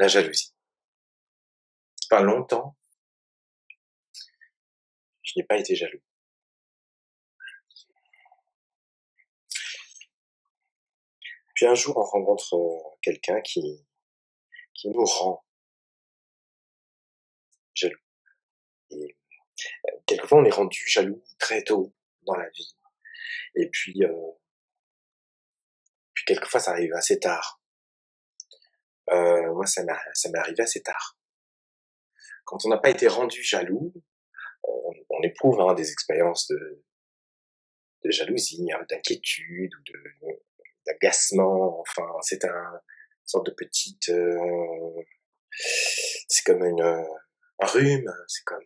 La jalousie. Pendant longtemps, je n'ai pas été jaloux. Puis un jour, on rencontre quelqu'un qui nous rend jaloux. Et quelquefois, on est rendu jaloux très tôt dans la vie. Et puis quelquefois, ça arrive assez tard. Moi, ça m'est arrivé assez tard. Quand on n'a pas été rendu jaloux, on éprouve des expériences de jalousie, d'inquiétude ou d'agacement. Enfin, c'est une sorte de petite... c'est comme un rhume, c'est comme...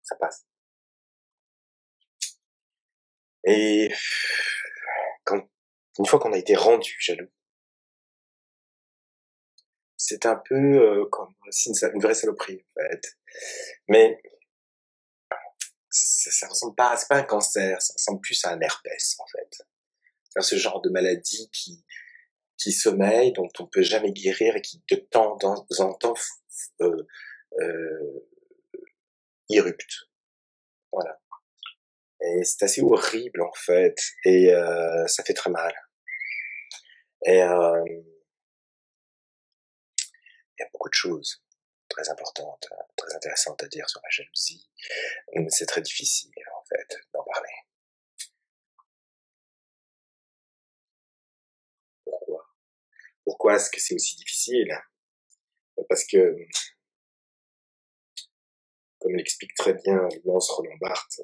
ça passe. Et une fois qu'on a été rendu jaloux, c'est un peu comme si une vraie saloperie, en fait. Mais ça ressemble pas, c'est pas un cancer, ça ressemble plus à un herpès, en fait. C'est ce genre de maladie qui sommeille, dont on peut jamais guérir et qui de temps en temps irrupte. Voilà. Et c'est assez horrible, en fait, et ça fait très mal. Et il y a beaucoup de choses très importantes, très intéressantes à dire sur la jalousie. C'est très difficile, en fait, d'en parler. Pourquoi est-ce que c'est aussi difficile? Parce que, comme l'explique très bien l'immense Roland Barthes,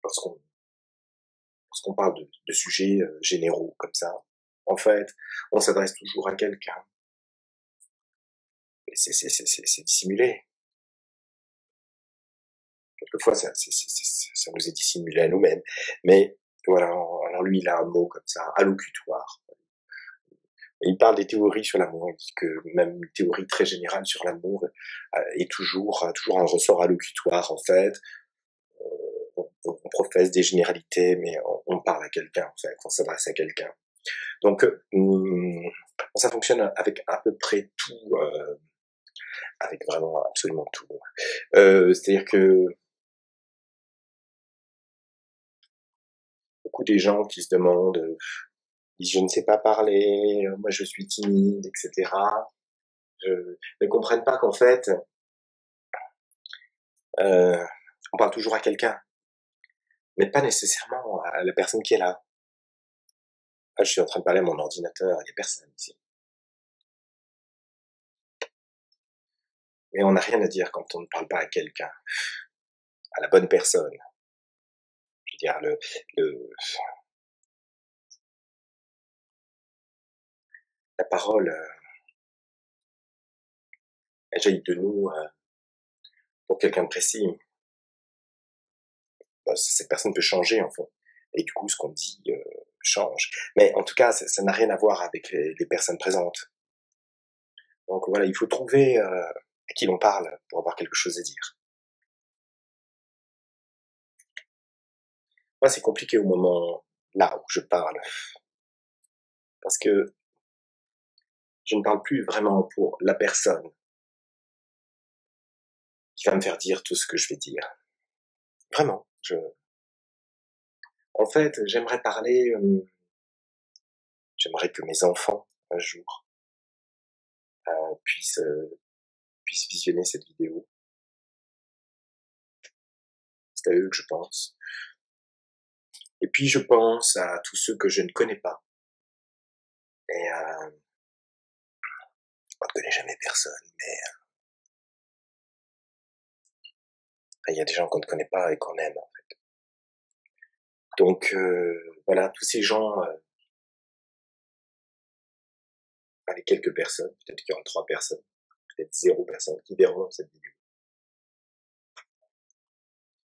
lorsqu'on parle de sujets généraux comme ça, en fait, on s'adresse toujours à quelqu'un. Mais c'est dissimulé. Quelquefois, ça nous est dissimulé à nous-mêmes. Mais voilà, alors lui, il a un mot comme ça, allocutoire. Et il parle des théories sur l'amour. Il dit que même une théorie très générale sur l'amour est toujours un ressort allocutoire, en fait. On professe des généralités, mais on parle à quelqu'un, en fait, on s'adresse à quelqu'un. Donc, ça fonctionne avec à peu près tout, avec vraiment absolument tout. C'est-à-dire que beaucoup des gens qui se demandent, je ne sais pas parler, moi je suis timide, etc., ne comprennent pas qu'en fait, on parle toujours à quelqu'un, mais pas nécessairement à la personne qui est là. Ah, je suis en train de parler à mon ordinateur, il n'y a personne ici. Mais on n'a rien à dire quand on ne parle pas à quelqu'un, à la bonne personne. Je veux dire, la parole, elle jaillit de nous pour quelqu'un de précis. Cette personne peut changer, en fait. Et du coup, ce qu'on dit change. Mais en tout cas, ça n'a rien à voir avec les personnes présentes. Donc voilà, il faut trouver à qui l'on parle pour avoir quelque chose à dire. Moi, c'est compliqué au moment là où je parle. Parce que je ne parle plus vraiment pour la personne qui va me faire dire tout ce que je vais dire. Vraiment. En fait, j'aimerais parler... j'aimerais que mes enfants, un jour, puissent visionner cette vidéo. C'est à eux que je pense. Et puis je pense à tous ceux que je ne connais pas. Et on ne connaît jamais personne, mais il y a des gens qu'on ne connaît pas et qu'on aime, en fait. Donc voilà, tous ces gens, les quelques personnes, peut-être qu'il y aura 3 personnes, peut-être 0 personne qui verront cette vidéo.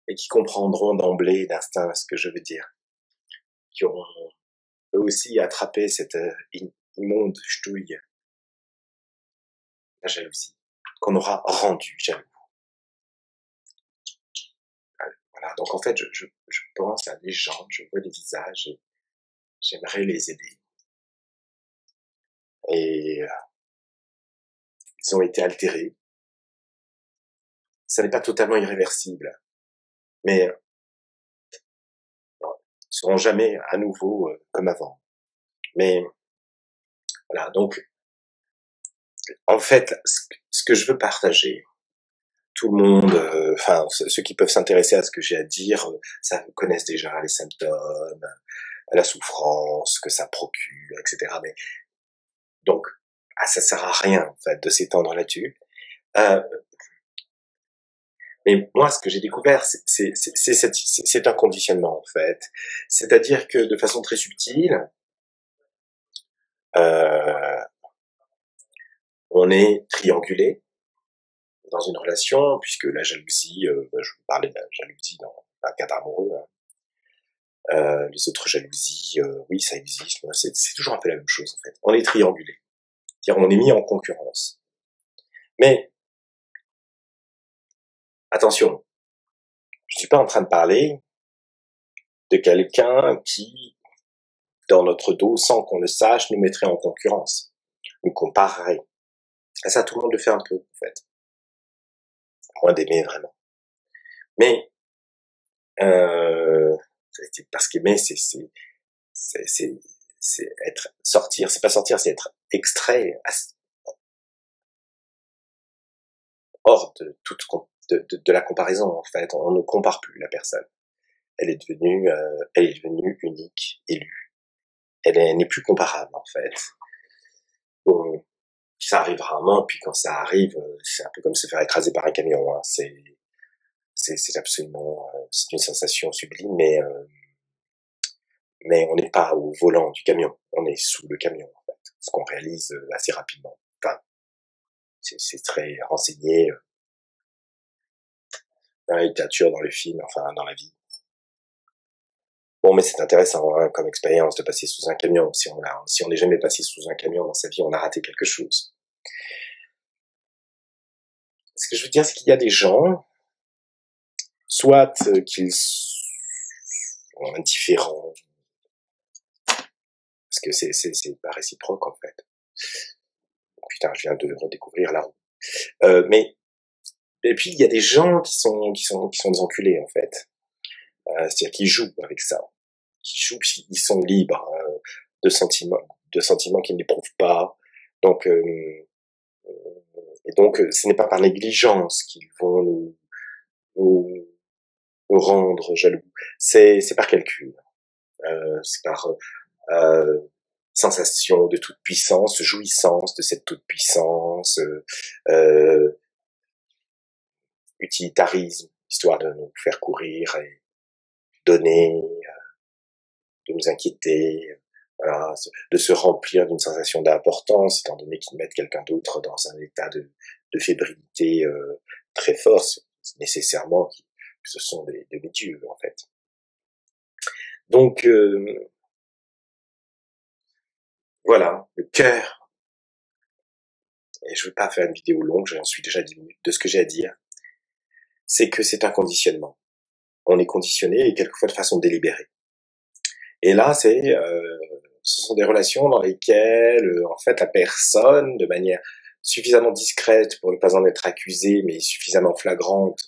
Et qui comprendront d'emblée, d'instinct, ce que je veux dire. Qui auront eux aussi attrapé cette immonde ch'touille, la jalousie, qu'on aura rendu jaloux. Voilà, donc en fait, je pense à des gens, je vois des visages et j'aimerais les aider. et ils ont été altérés. Ça n'est pas totalement irréversible, mais non, ils ne seront jamais à nouveau comme avant. Mais voilà, donc en fait, ce que je veux partager, tout le monde, enfin ceux qui peuvent s'intéresser à ce que j'ai à dire, ça connaissent déjà les symptômes, la souffrance que ça procure, etc. Mais donc, ça sert à rien en fait de s'étendre là-dessus. Mais moi, ce que j'ai découvert, c'est un conditionnement en fait. C'est-à-dire que de façon très subtile, on est triangulé dans une relation, puisque la jalousie, je vous parlais de la jalousie dans un cadre amoureux, les autres jalousies, oui, ça existe, c'est toujours un peu la même chose en fait. On est triangulé, c'est-à-dire on est mis en concurrence. Mais attention, je suis pas en train de parler de quelqu'un qui, dans notre dos, sans qu'on le sache, nous mettrait en concurrence, nous comparerait. Et ça, tout le monde le fait un peu, en fait. À moins d'aimer vraiment. Mais, parce qu'aimer, c'est être, sortir, c'est pas sortir, c'est être extrait, hors de toute, de la comparaison, en fait. On ne compare plus la personne. Elle est devenue unique, élue. Elle n'est plus comparable, en fait. Bon, ça arrive rarement, puis quand ça arrive, c'est un peu comme se faire écraser par un camion, hein. C'est absolument, c'est une sensation sublime, mais on n'est pas au volant du camion, on est sous le camion, en fait. Ce qu'on réalise assez rapidement. Enfin, c'est très renseigné dans la littérature, dans le film, enfin, dans la vie. Bon, mais c'est intéressant, hein, comme expérience de passer sous un camion. Si on n'est jamais passé sous un camion dans sa vie, on a raté quelque chose. Ce que je veux dire, c'est qu'il y a des gens, soit qu'ils sont indifférents, parce que c'est pas réciproque, en fait. Putain, je viens de redécouvrir la roue. Mais, et puis, il y a des gens qui sont des enculés, en fait. C'est-à-dire qu'ils jouent avec ça. Qui jouent, ils sont libres, de sentiments qu'ils n'éprouvent pas. Donc, et donc, ce n'est pas par négligence qu'ils vont nous rendre jaloux. C'est par calcul. C'est par sensation de toute puissance, jouissance de cette toute puissance, utilitarisme, histoire de nous faire courir et donner, de nous inquiéter, voilà, de se remplir d'une sensation d'importance, étant donné qu'ils mettent quelqu'un d'autre dans un état de fébrilité très fort, nécessairement que ce sont des dieux en fait. Donc voilà, le cœur. Et je veux pas faire une vidéo longue, j'en suis déjà à 10 minutes de ce que j'ai à dire. C'est que c'est un conditionnement. On est conditionné et quelquefois de façon délibérée. Et là, ce sont des relations dans lesquelles, en fait, la personne, de manière suffisamment discrète pour ne pas en être accusée, mais suffisamment flagrante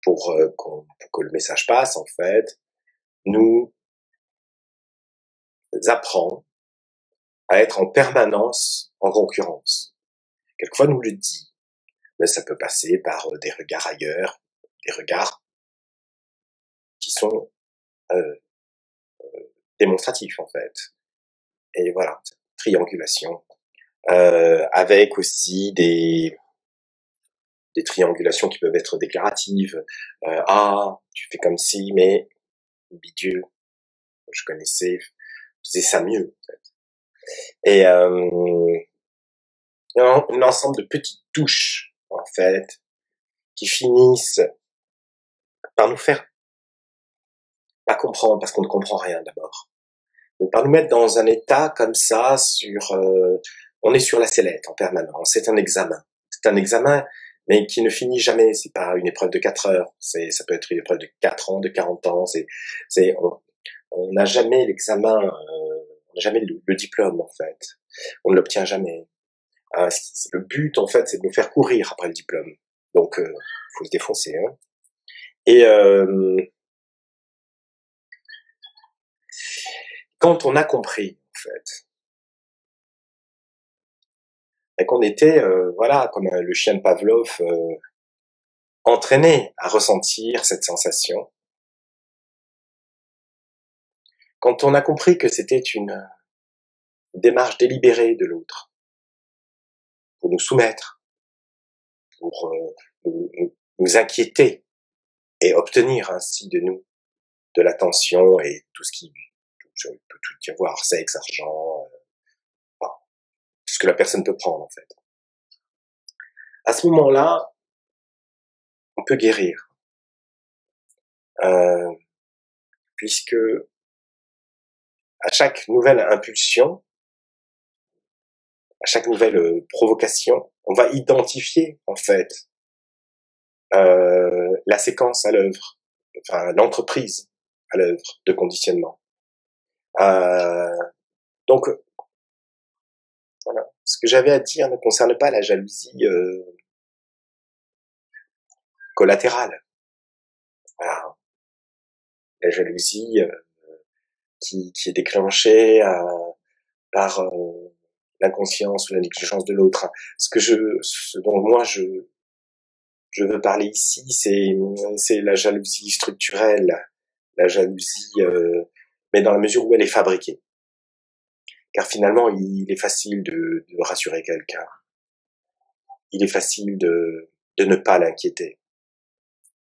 pour que le message passe, en fait, nous apprend à être en permanence en concurrence. Quelquefois, nous le dit, mais ça peut passer par des regards ailleurs, des regards qui sont démonstratifs, en fait. Et voilà, triangulation. Avec aussi des triangulations qui peuvent être déclaratives. Ah, tu fais comme si, mais bidule, je connaissais, faisais ça mieux, en fait. Et un ensemble de petites touches, en fait, qui finissent par nous faire pas comprendre, parce qu'on ne comprend rien d'abord, mais par nous mettre dans un état comme ça, on est sur la sellette en permanence, c'est un examen. C'est un examen, mais qui ne finit jamais, c'est pas une épreuve de 4 heures, ça peut être une épreuve de 4 ans, de 40 ans, on n'a jamais l'examen, on jamais le diplôme, en fait. On ne l'obtient jamais. Le but, en fait, c'est de nous faire courir après le diplôme. Donc, faut se défoncer. Hein. Et quand on a compris, en fait, et qu'on était, voilà, comme le chien de Pavlov, entraîné à ressentir cette sensation, quand on a compris que c'était une démarche délibérée de l'autre, pour nous soumettre, pour nous inquiéter et obtenir ainsi de nous de l'attention et tout ce qui peut tout y avoir, sexe, argent, tout ce que la personne peut prendre en fait. À ce moment-là, on peut guérir, puisque à chaque nouvelle impulsion, à chaque nouvelle provocation, on va identifier en fait la séquence à l'œuvre, enfin l'entreprise à l'œuvre de conditionnement. Donc voilà, ce que j'avais à dire ne concerne pas la jalousie collatérale. Voilà. La jalousie qui est déclenchée par l'inconscience ou la négligence de l'autre. Ce dont moi je veux parler ici, c'est la jalousie structurelle, la jalousie, mais dans la mesure où elle est fabriquée. Car finalement, il est facile de rassurer quelqu'un. Il est facile de ne pas l'inquiéter.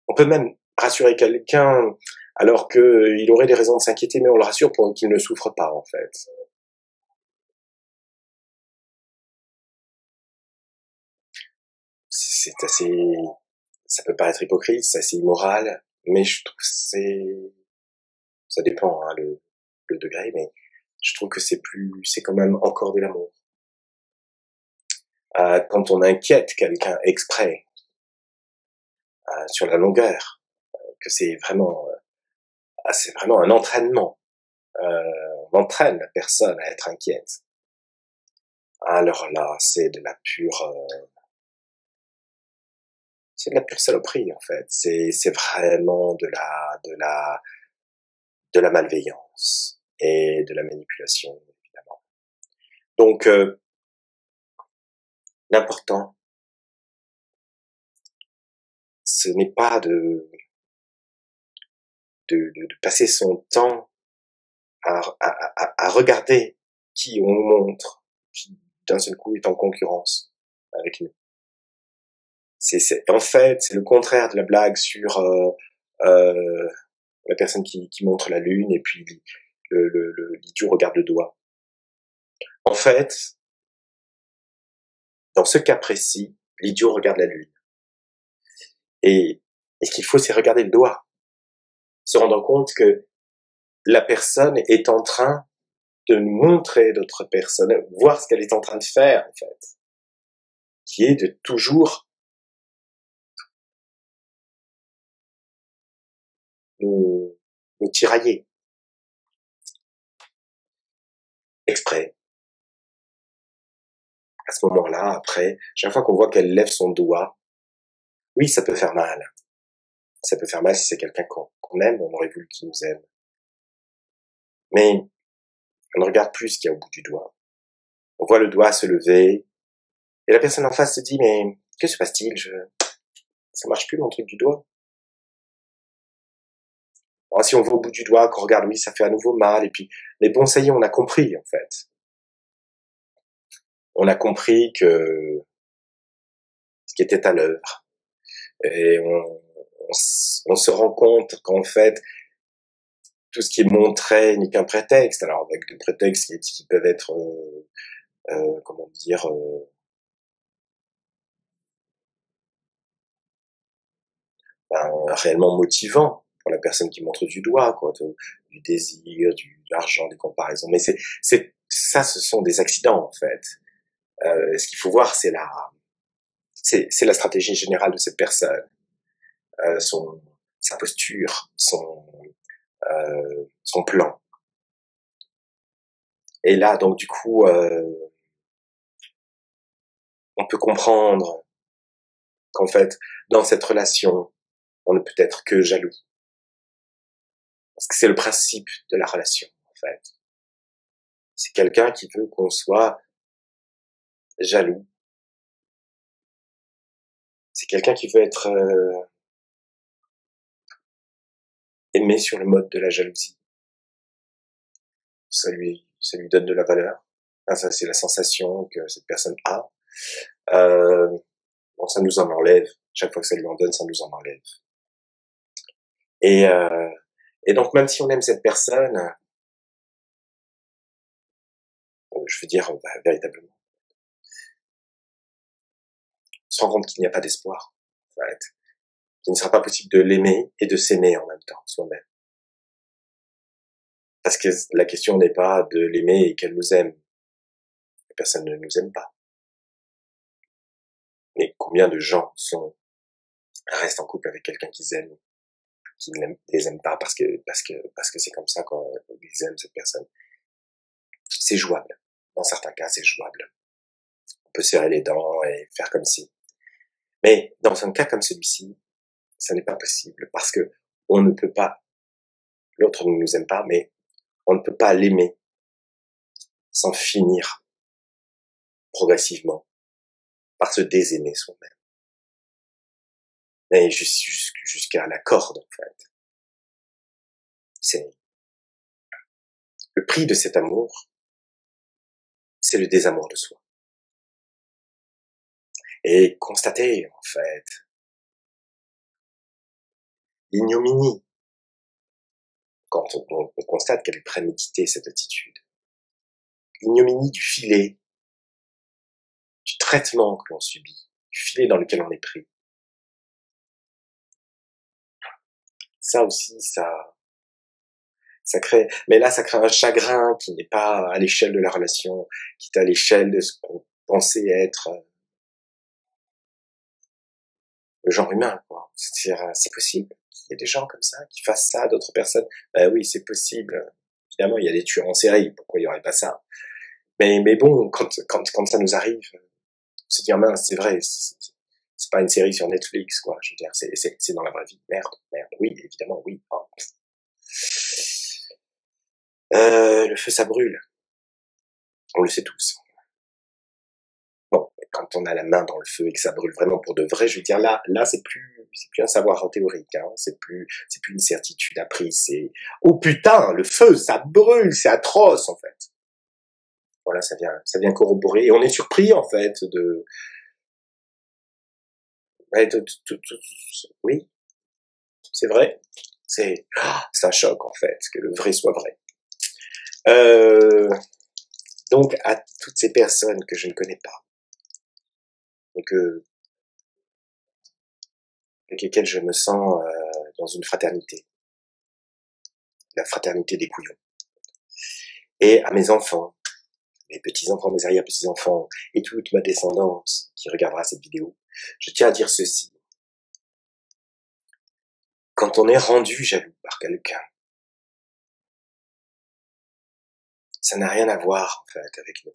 On peut même rassurer quelqu'un alors qu'il aurait des raisons de s'inquiéter, mais on le rassure pour qu'il ne souffre pas, en fait. C'est assez, ça peut paraître hypocrite, c'est assez immoral, mais je trouve que ça dépend, hein, le degré, mais je trouve que c'est quand même encore de l'amour. Quand on inquiète quelqu'un exprès, sur la longueur, que c'est vraiment un entraînement. On entraîne la personne à être inquiète. Alors là, c'est de la pure saloperie en fait. C'est vraiment de la malveillance et de la manipulation évidemment. Donc l'important, ce n'est pas de passer son temps à regarder qui on montre, qui d'un seul coup est en concurrence avec nous. En fait, c'est le contraire de la blague sur la personne qui montre la lune et puis l'idiot regarde le doigt. En fait, dans ce cas précis, l'idiot regarde la lune. Et ce qu'il faut, c'est regarder le doigt. Se rendre compte que la personne est en train de nous montrer d'autres personnes, voir ce qu'elle est en train de faire, en fait. Qui est de toujours nous tirailler. Exprès. À ce moment-là, après, chaque fois qu'on voit qu'elle lève son doigt, oui, ça peut faire mal. Ça peut faire mal si c'est quelqu'un qu'on aime, on aurait voulu qu'il nous aime. Mais on ne regarde plus ce qu'il y a au bout du doigt. On voit le doigt se lever, et la personne en face se dit, mais que se passe-t-il? Ça marche plus mon truc du doigt. Alors, si on va au bout du doigt, qu'on regarde, oui, ça fait à nouveau mal, et puis, mais bon, ça y est, on a compris, en fait. On a compris que ce qui était à l'œuvre. Et on se rend compte qu'en fait, tout ce qui est montré n'est qu'un prétexte. Alors, avec des prétextes qui peuvent être, comment dire, réellement motivant pour la personne qui montre du doigt, quoi, du désir, de l'argent, des comparaisons. Mais ça, ce sont des accidents, en fait. Ce qu'il faut voir, c'est la stratégie générale de cette personne, sa posture, son plan. Et là, donc du coup, on peut comprendre qu'en fait, dans cette relation, on ne peut être que jaloux. Parce que c'est le principe de la relation, en fait. C'est quelqu'un qui veut qu'on soit jaloux. C'est quelqu'un qui veut être aimé sur le mode de la jalousie. Ça lui donne de la valeur. Enfin, ça, c'est la sensation que cette personne a. Bon, ça nous en enlève. Chaque fois que ça lui en donne, ça nous en enlève. Et donc, même si on aime cette personne, je veux dire, véritablement, on se rend compte qu'il n'y a pas d'espoir, en fait. Qu'il ne sera pas possible de l'aimer et de s'aimer en même temps, soi-même. Parce que la question n'est pas de l'aimer et qu'elle nous aime. Personne ne nous aime pas. Mais combien de gens restent en couple avec quelqu'un qu'ils aiment, qui ne les aime pas parce que c'est comme ça qu'ils aiment cette personne. C'est jouable. Dans certains cas, c'est jouable. On peut serrer les dents et faire comme si. Mais dans un cas comme celui-ci, ça n'est pas possible parce que on ne peut pas, l'autre ne nous aime pas, mais on ne peut pas l'aimer sans finir progressivement par se désaimer soi-même. Et jusqu'à la corde, en fait. C'est le prix de cet amour, c'est le désamour de soi. Et constater, en fait, l'ignominie, quand on constate qu'elle est préméditée, cette attitude. L'ignominie du filet, du traitement que l'on subit, du filet dans lequel on est pris. Ça aussi, ça crée, mais là, ça crée un chagrin qui n'est pas à l'échelle de la relation, qui est à l'échelle de ce qu'on pensait être le genre humain, quoi. C'est-à-dire, c'est possible qu'il y ait des gens comme ça, qui fassent ça à d'autres personnes. Ben oui, c'est possible. Évidemment, il y a des tueurs en série, pourquoi il y aurait pas ça? Mais bon, quand ça nous arrive, se dire, mince, c'est vrai, c'est pas une série sur Netflix, quoi. Je veux dire, c'est dans la vraie vie. Merde. Oui, évidemment, oui. Oh. Le feu, ça brûle. On le sait tous. Bon, quand on a la main dans le feu et que ça brûle vraiment pour de vrai, je veux dire, là, c'est plus un savoir théorique, hein. C'est plus une certitude apprise, c'est, oh putain, le feu, ça brûle, c'est atroce, en fait. Voilà, ça vient corroborer, et on est surpris, en fait, oui, c'est vrai. C'est un choc, en fait, que le vrai soit vrai. Donc, à toutes ces personnes que je ne connais pas, donc avec lesquelles je me sens dans une fraternité, la fraternité des couillons, et à mes enfants, mes petits-enfants, mes arrière-petits-enfants, et toute ma descendance qui regardera cette vidéo, je tiens à dire ceci. Quand on est rendu jaloux par quelqu'un, ça n'a rien à voir, en fait, avec nous.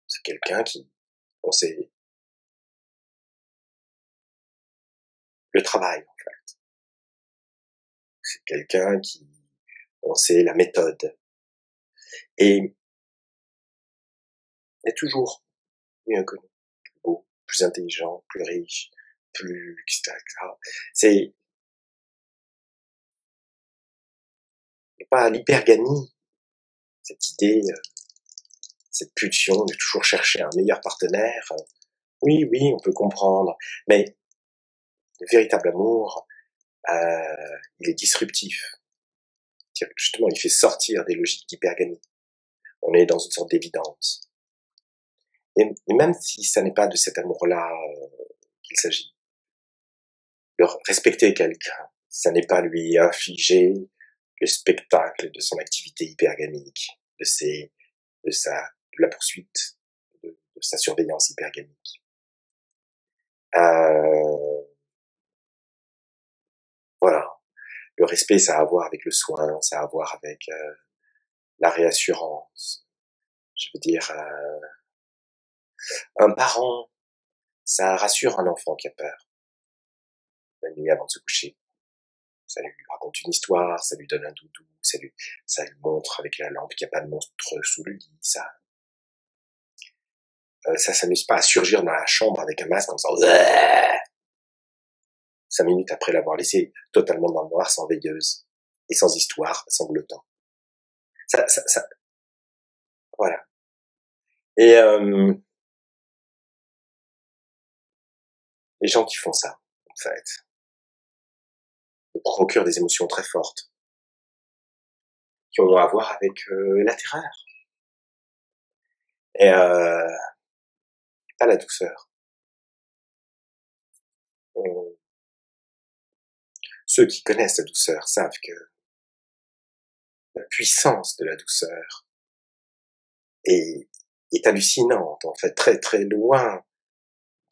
C'est quelqu'un qui, on sait, le travail, en fait. C'est quelqu'un qui, on sait, la méthode. Et est toujours mieux que nous, plus beau, plus intelligent, plus riche, plus, etc. C'est pas l'hypergamie, cette idée, cette pulsion de toujours chercher un meilleur partenaire. Oui, on peut comprendre, mais le véritable amour, il est disruptif. Justement, il fait sortir des logiques d'hypergamie. On est dans une sorte d'évidence. Et même si ça n'est pas de cet amour-là qu'il s'agit, respecter quelqu'un, ça n'est pas lui infliger le spectacle de son activité hypergamique, de la poursuite de sa surveillance hypergamique. Voilà. Le respect, ça a à voir avec le soin, ça a à voir avec la réassurance, je veux dire, un parent, ça rassure un enfant qui a peur la nuit avant de se coucher. Ça lui raconte une histoire, ça lui donne un doudou, ça lui montre avec la lampe qu'il n'y a pas de monstre sous le lit, ça s'amuse pas à surgir dans la chambre avec un masque en faisant 5 minutes après l'avoir laissé totalement dans le noir, sans veilleuse et sans histoire, sanglotant. Ça, voilà. Et les gens qui font ça, en fait, me procurent des émotions très fortes, qui ont à voir avec la terreur et pas la douceur. Ceux qui connaissent la douceur savent que la puissance de la douceur est hallucinante, en fait, très très loin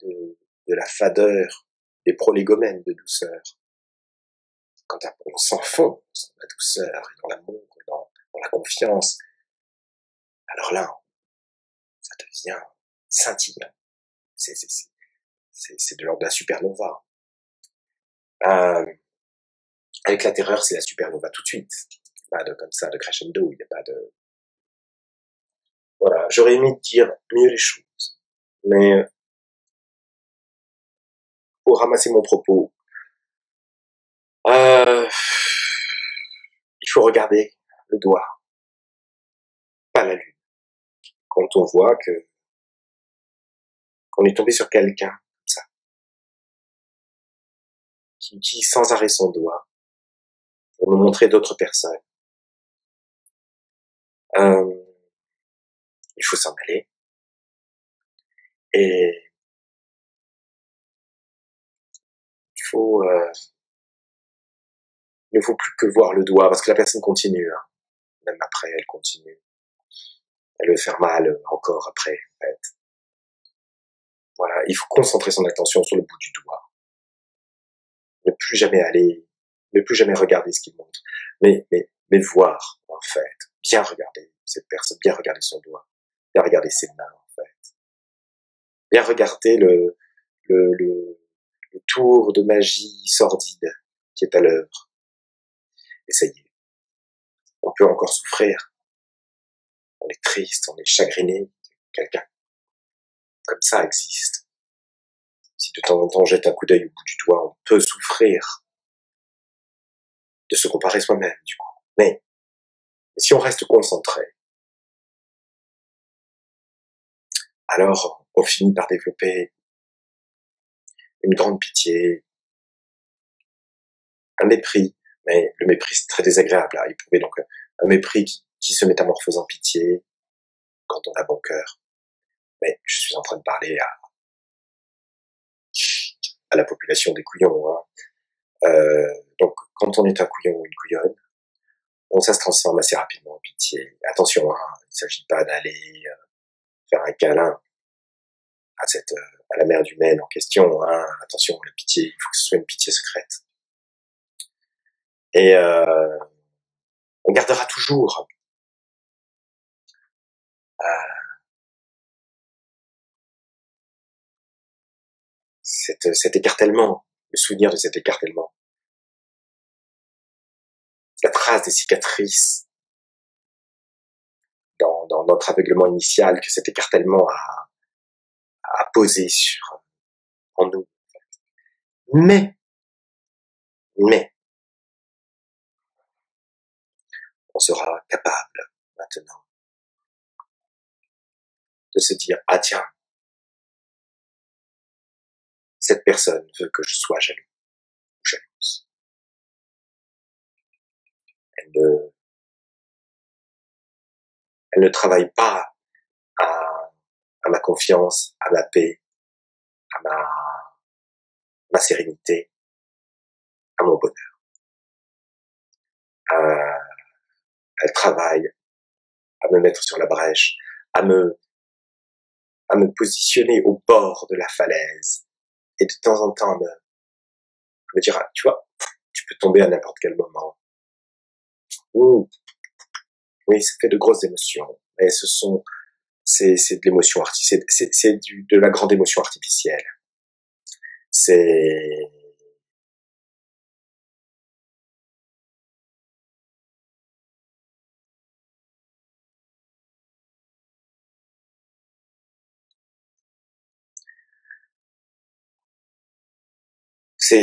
de la fadeur des prolégomènes de douceur. Quand on s'enfonce dans la douceur, et dans l'amour, et dans la confiance, alors là, ça devient scintillant. C'est de l'ordre de la supernova. Avec la terreur, c'est la supernova tout de suite. Pas de comme ça, de crescendo, il n'y a pas de... Voilà, j'aurais aimé dire mieux les choses, mais pour ramasser mon propos, il faut regarder le doigt, pas la lune. Quand on voit qu'on est tombé sur quelqu'un comme ça, qui utilise sans arrêt son doigt pour nous montrer d'autres personnes, il faut s'en aller. Et il ne faut plus que voir le doigt, parce que la personne continue, hein. Même après, elle continue. Elle veut faire mal encore après, en fait. Voilà, il faut concentrer son attention sur le bout du doigt. Ne plus jamais aller, ne plus jamais regarder ce qu'il montre, mais voir, en fait, bien regarder cette personne, bien regarder son doigt, bien regarder ses mains, en fait. Bien regarder le tour de magie sordide qui est à l'œuvre. Et ça y est, on peut encore souffrir. On est triste, on est chagriné. Quelqu'un comme ça existe. Si de temps en temps on jette un coup d'œil au bout du doigt, on peut souffrir de se comparer soi-même, du coup. Mais si on reste concentré, alors on finit par développer une grande pitié, un mépris, mais le mépris c'est très désagréable à éprouver, donc un mépris qui se métamorphose en pitié quand on a bon cœur. Mais je suis en train de parler à la population des couillons, hein. Donc quand on est un couillon ou une couillonne, ça se transforme assez rapidement en pitié. Attention, hein, il ne s'agit pas d'aller faire un câlin à la mère du Maine en question, hein. Attention, la pitié, il faut que ce soit une pitié secrète. Et on gardera toujours cet écartèlement, le souvenir de cet écartèlement, la trace des cicatrices dans notre aveuglement initial que cet écartèlement a posé en nous. Mais on sera capable maintenant de se dire, ah tiens, cette personne veut que je sois jaloux ou jalouse. Elle ne travaille pas à ma confiance, à ma paix, à ma sérénité, à mon bonheur. Elle travaille à me mettre sur la brèche, à me positionner au bord de la falaise, et de temps en temps me dire, ah, tu vois, tu peux tomber à n'importe quel moment. Oui, ça fait de grosses émotions, mais ce sont c'est de l'émotion artificielle, c'est de la grande émotion artificielle. C'est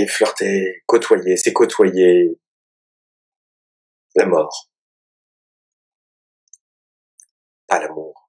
flirter, côtoyer, c'est côtoyer la mort, pas l'amour.